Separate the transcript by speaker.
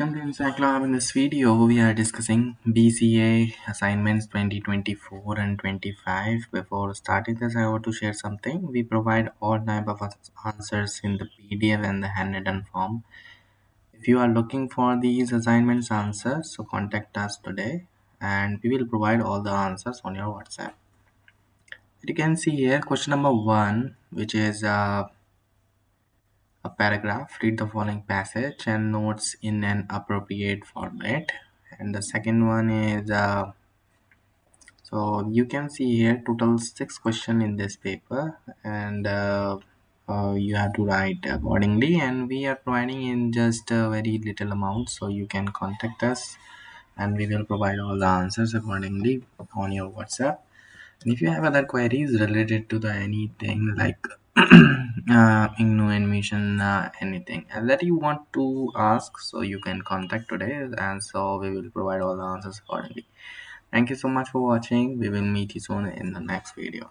Speaker 1: Welcome to Inside Lab. In this video, we are discussing BCA assignments 2024 and 25. Before starting this, I want to share something. We provide all type of answers in the PDF and the handwritten form. If you are looking for these assignments answers, so contact us today, and we will provide all the answers on your WhatsApp. You can see here question number 1, which is a paragraph. Read the following passage and notes in an appropriate format. And the second one is so you can see here total 6 questions in this paper, and you have to write accordingly, and we are providing in just a very little amount, so you can contact us and we will provide all the answers accordingly on your WhatsApp. And if you have other queries related to the anything like new admission, anything that you want to ask, so you can contact today, and so we will provide all the answers accordingly. Thank you so much for watching. We will meet you soon in the next video.